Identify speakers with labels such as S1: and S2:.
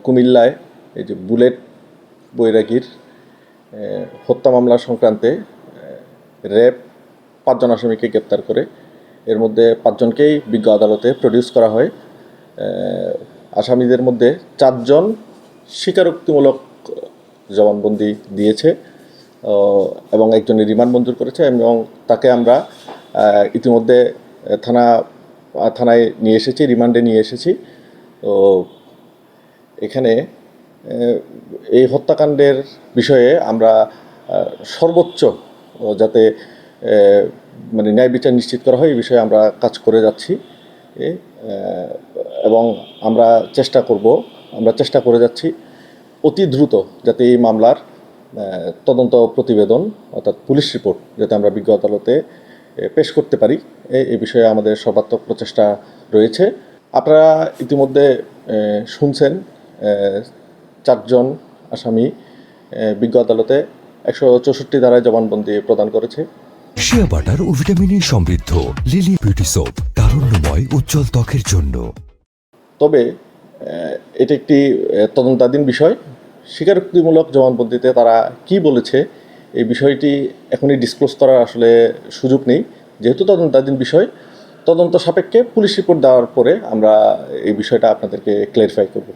S1: কুমিল্লায় এই যে বুলেট বৈরাগীর হত্যা মামলা সংক্রান্তে র্যাব 5 জন আসামিকে গ্রেপ্তার করে এর মধ্যে 5 জনকেই বিজ্ঞ আদালতে প্রডিউস করা হয়। আসামিদের মধ্যে 4 জন স্বীকারোক্তিমূলক জবানবন্দি দিয়েছে এবং একজনের রিমান্ড মঞ্জুর করেছে এবং তাকে আমরা ইতিমধ্যে থানায় নিয়ে এসেছি, রিমান্ডে নিয়ে এসেছি। তো এখানে এই হত্যাকাণ্ডের বিষয়ে আমরা সর্বোচ্চ যাতে মানে ন্যায় বিচার নিশ্চিত করা হয় এই বিষয়ে আমরা কাজ করে যাচ্ছি এবং আমরা চেষ্টা করে যাচ্ছি অতি দ্রুত যাতে এই মামলার তদন্ত প্রতিবেদন অর্থাৎ পুলিশ রিপোর্ট যাতে আমরা বিজ্ঞ আদালতে পেশ করতে পারি এই বিষয়ে আমাদের সর্বাত্মক প্রচেষ্টা রয়েছে। আপনারা ইতিমধ্যে শুনছেন 4 জন আসামি বিজ্ঞ আদালতে 164 ধারায় জবানবন্দি প্রদান করেছে।
S2: শিয়া বাটার ও ভিটামিনে সমৃদ্ধ লিলি বিউটি সোপ, তারুণ্যময় উজ্জ্বল ত্বকের জন্য।
S1: তবে এটা একটি তদন্তাধীন বিষয়। স্বীকারোক্তিমূলক জবানবন্দিতে তারা কি বলেছে এই বিষয়টি এখনই ডিসক্লোজ করার আসলে সুযোগ নেই, যেহেতু তদন্তাধীন বিষয়। তদন্ত সাপেক্ষে পুলিশ রিপোর্ট দেওয়ার পরে আমরা এই বিষয়টা আপনাদেরকে ক্লারিফাই করব।